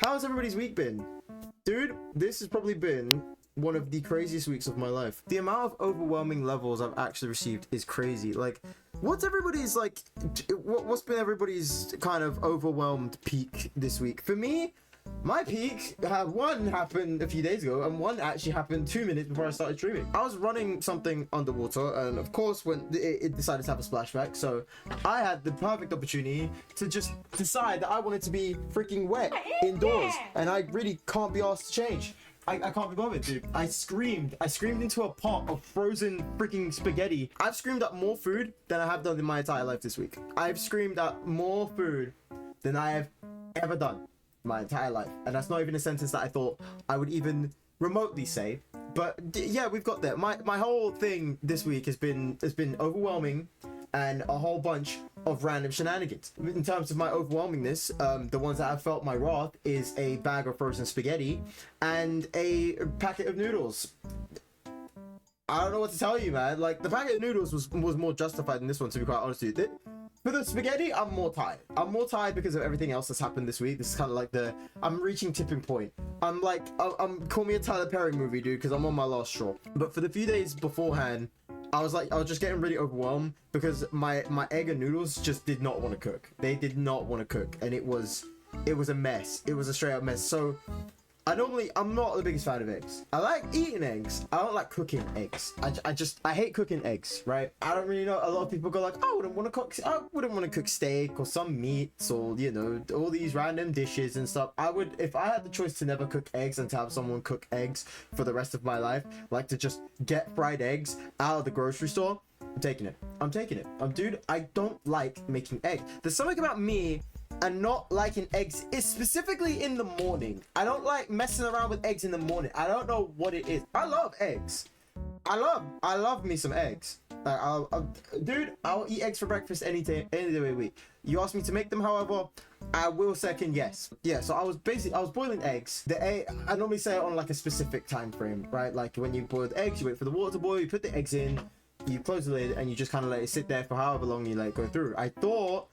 How's everybody's week been? Dude, this has probably been one of the craziest weeks of my life. The amount of overwhelming levels I've actually received is crazy. Like, what's everybody's, like, what's been everybody's kind of overwhelmed peak this week? For me, my peak had one happened a few days ago, and one actually happened 2 minutes before I started streaming. I was running something underwater, and of course, when it decided to have a splashback, so I had the perfect opportunity to just decide that I wanted to be freaking wet indoors, and I really can't be asked to change. I can't be bothered, dude. I screamed into a pot of frozen freaking spaghetti. I've screamed at more food than I have done in my entire life this week. I've screamed at more food than I have ever done my entire life, and that's not even a sentence that I thought I would even remotely say. But yeah, we've got there. My whole thing this week has been overwhelming, and a whole bunch of random shenanigans. In terms of my overwhelmingness, the ones that have felt my wrath is a bag of frozen spaghetti and a packet of noodles. I don't know what to tell you, man. Like, the packet of noodles was more justified than this one, to be quite honest with you. For the spaghetti, I'm more tired. I'm more tired because of everything else that's happened this week. This is kind of like I'm reaching tipping point. I'm call me a Tyler Perry movie, dude, because I'm on my last straw. But for the few days beforehand, I was just getting really overwhelmed because my egg and noodles just did not want to cook. They did not want to cook, and it was a mess. It was a straight up mess. So I'm not the biggest fan of eggs. I like eating eggs. I don't like cooking eggs. I hate cooking eggs, right? I don't really know. A lot of people go like, I wouldn't want to cook steak or some meats or, you know, all these random dishes and stuff. If I had the choice to never cook eggs and to have someone cook eggs for the rest of my life, like to just get fried eggs out of the grocery store, I'm taking it. Dude, I don't like making eggs. There's something about me and not liking eggs is specifically in the morning. I don't like messing around with eggs in the morning. I don't know what it is. I love eggs. I love me some eggs. Dude, I'll eat eggs for breakfast any day of the week. You ask me to make them, however, I will second yes. Yeah, so I was boiling eggs. I normally say it on like a specific time frame, right? Like when you boil the eggs, you wait for the water to boil, you put the eggs in, you close the lid, and you just kind of let it sit there for however long you let it go through. I thought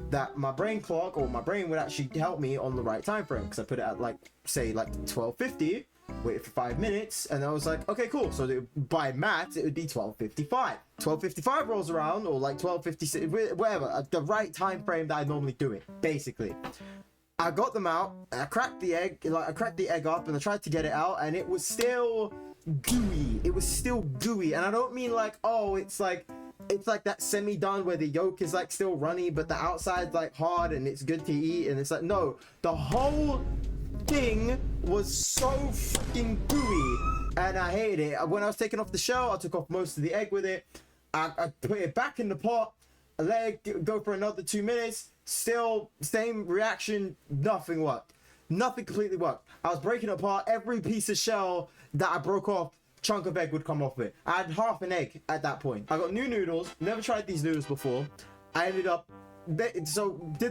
that my brain clock or my brain would actually help me on the right time frame, because I put it at say 12:50, waited for 5 minutes, and I was like, okay, cool. So by maths, it would be 12:55. 12:55 rolls around, or like 12:56, whatever, the right time frame that I normally do it, basically. I got them out, I cracked the egg up, and I tried to get it out, and it was still gooey. And I don't mean like, oh, it's like that semi-done where the yolk is like still runny, but the outside's like hard and it's good to eat. And it's like, no, the whole thing was so freaking gooey, and I hated it. When I was taking off the shell, I took off most of the egg with it. I put it back in the pot. I let it go for another 2 minutes. Still same reaction. Nothing worked. Nothing completely worked. I was breaking it apart. Every piece of shell that I broke off, chunk of egg would come off it. I had half an egg at that point. I got new noodles. Never tried these noodles before. I ended up did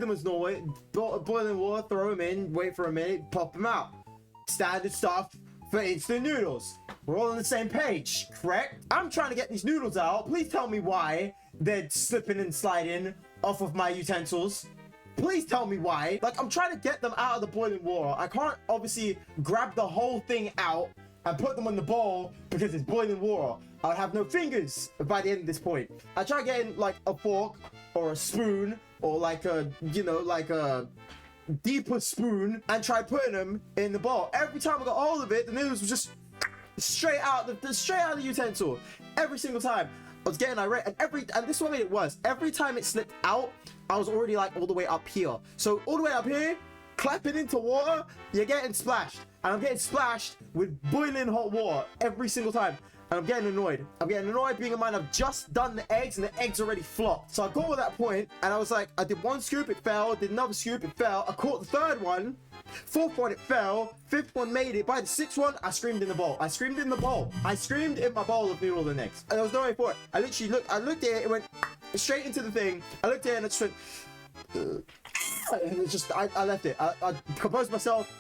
them as normal. Boiling water, throw them in, wait for a minute, pop them out. Standard stuff for instant noodles. We're all on the same page, correct? I'm trying to get these noodles out. Please tell me why they're slipping and sliding off of my utensils. Please tell me why. Like, I'm trying to get them out of the boiling water. I can't obviously grab the whole thing out and put them on the bowl because it's boiling water. I would have no fingers by the end of this point. I try getting like a fork or a spoon or like a deeper spoon and try putting them in the bowl. Every time I got hold of it, the noodles was just straight out the utensil. Every single time. I was getting irate, and this one made it worse. Every time it slipped out, I was already like all the way up here. So all the way up here, clapping into water, you're getting splashed. And I'm getting splashed with boiling hot water every single time. And I'm getting annoyed. Being in mind I've just done the eggs and the eggs already flopped. So I got to that point and I was like, I did one scoop, it fell. Did another scoop, it fell. I caught the third one. Fourth one, it fell. Fifth one made it. By the sixth one, I screamed in the bowl. I screamed in my bowl of noodles and eggs. And there was no way for it. I looked at it, it went straight into the thing. I looked at it and I just went, and it's just, I left it. I composed myself.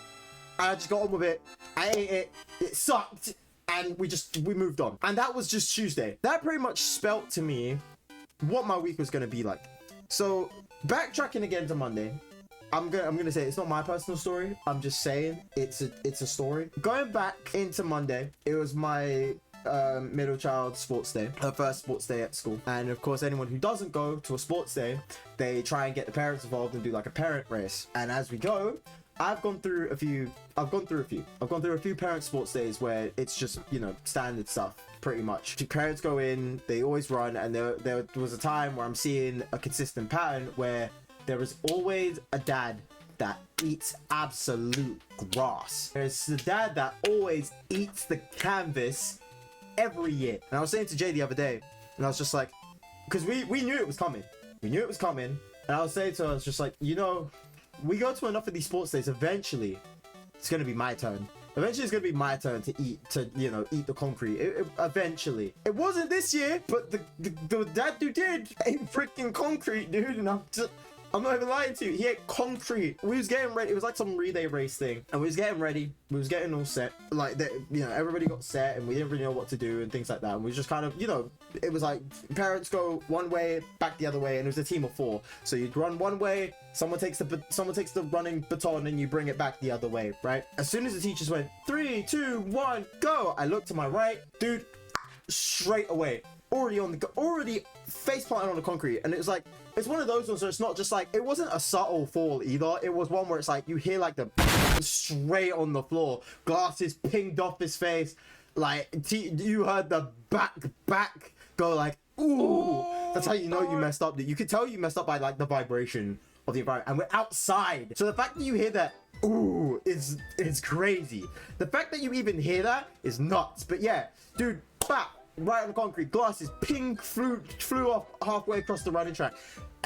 I just got on with it. I ate it. It sucked. And we moved on. And that was just Tuesday. That pretty much spelt to me what my week was going to be like. So backtracking again to Monday. I'm gonna say it's not my personal story. I'm just saying it's a story. Going back into Monday, it was my middle child sports day, her first sports day at school. And of course, anyone who doesn't go to a sports day, they try and get the parents involved and do like a parent race. And as we go, I've gone through a few parent sports days where it's just, you know, standard stuff pretty much. The parents go in, they always run, and there was a time where I'm seeing a consistent pattern where there is always a dad that eats absolute grass. There's the dad that always eats the canvas every year. And I was saying to Jay the other day, and I was just like, because we knew it was coming. We knew it was coming. And I was saying to her, I was just like, you know, we go to enough of these sports days, eventually it's going to be my turn. Eventually it's going to be my turn to eat the concrete. Eventually. It wasn't this year, but the dad who did ate freaking concrete, dude. And I'm not even lying to you. He ate concrete. We was getting ready. It was like some relay race thing. And we was getting ready. We was getting all set. Like, you know, everybody got set and we didn't really know what to do and things like that. And we just kind of, you know, it was like parents go one way, back the other way. And it was a team of 4. So you'd run one way, someone takes the running baton and you bring it back the other way, right? As soon as the teachers went, 3, 2, 1, go. I looked to my right, dude, straight away. Already face planted on the concrete. And it was like, it's one of those ones where it's not just like, it wasn't a subtle fall either. It was one where it's like, you hear like the straight on the floor, glasses pinged off his face. Like, you heard the back go like, ooh. That's how you know you messed up. You could tell you messed up by like the vibration of the environment. And we're outside. So the fact that you hear that, ooh, is crazy. The fact that you even hear that is nuts. But yeah, dude, bap. Right on the concrete, glasses flew off halfway across the running track.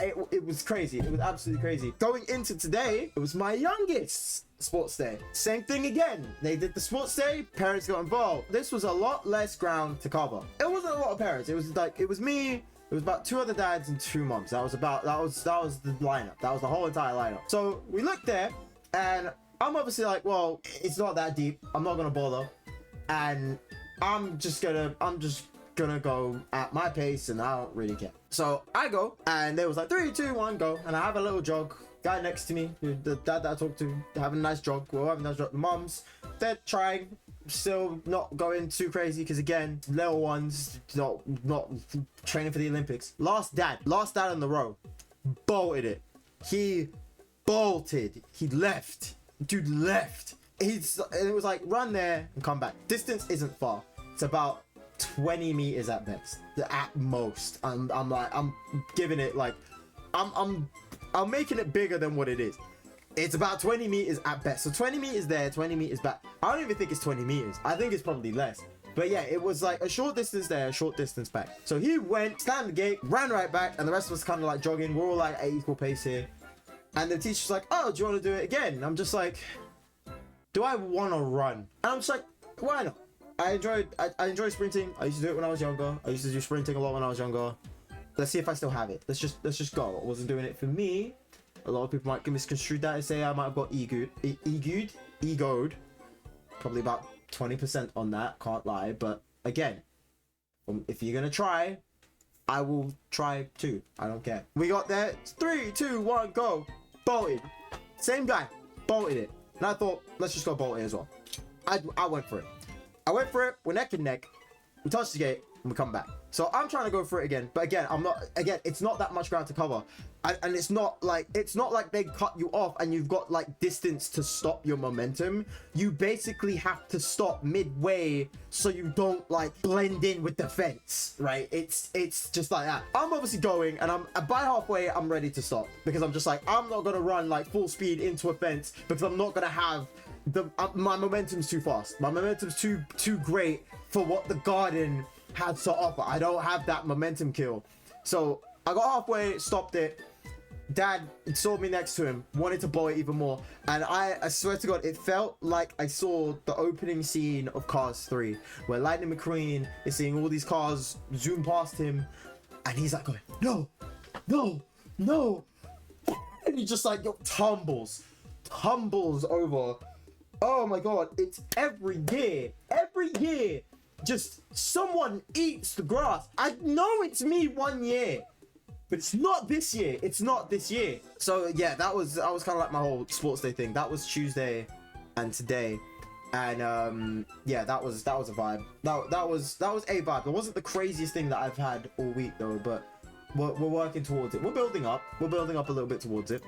It was crazy. It was absolutely crazy. Going into today, it was my youngest sports day. Same thing again. They did the sports day, parents got involved. This was a lot less ground to cover. It wasn't a lot of parents. It was me. It was about 2 other dads and 2 moms. That was the lineup. That was the whole entire lineup. So we looked there, and I'm obviously like, well, it's not that deep. I'm not gonna bother, and I'm just gonna go at my pace and I don't really care. So I go and they was like 3, 2, 1, go. And I have a little jog. Guy next to me, the dad that I talked to, having a nice jog. We're having a nice jog. The moms, they're trying, still not going too crazy because again, little ones, not training for the Olympics. Last dad on the row, bolted it. He bolted. He left. Dude left. It was like run there and come back. Distance isn't far. It's about 20 meters at best, at most. I'm giving it like, I'm making it bigger than what it is. It's about 20 meters at best. So 20 meters there, 20 meters back. I don't even think it's 20 meters. I think it's probably less. But yeah, it was like a short distance there, a short distance back. So he went, slammed the gate, ran right back, and the rest of us kind of like jogging. We're all like at equal pace here. And the teacher's like, oh, do you want to do it again? And I'm just like, do I want to run? And I'm just like, why not? I enjoy sprinting. I used to do it when I was younger. I used to do sprinting a lot when I was younger. Let's see if I still have it. Let's just go. I wasn't doing it for me. A lot of people might misconstrue that and say I might have got egoed. Probably about 20% on that, can't lie. But again, if you're gonna try, I will try too. I don't care. We got there. 3, 2, 1, go. Bolted. Same guy. Bolted it. And I thought, let's just go bolt it as well. I went for it. We're neck and neck. We touch the gate and we come back. So I'm trying to go for it again. But again, it's not that much ground to cover. And it's not like they cut you off and you've got like distance to stop your momentum. You basically have to stop midway so you don't like blend in with the fence, right? It's just like that. I'm obviously going and by halfway I'm ready to stop because I'm just like, I'm not gonna run like full speed into a fence because I'm not gonna have my momentum's too fast. My momentum's too great for what the garden has to offer. I don't have that momentum kill. So I got halfway, stopped it. Dad saw me next to him, wanted to bowl it even more. And I swear to God, it felt like I saw the opening scene of Cars 3, where Lightning McQueen is seeing all these cars zoom past him. And he's like going, no. And he just like tumbles over. Oh my God, it's every year. Just someone eats the grass. I know it's me one year. but it's not this year. It's not this year. So yeah, that was kind of like my whole sports day thing. That was Tuesday and today. And yeah, that was a vibe. That was a vibe. It wasn't the craziest thing that I've had all week though, but we're working towards it. We're building up a little bit towards it.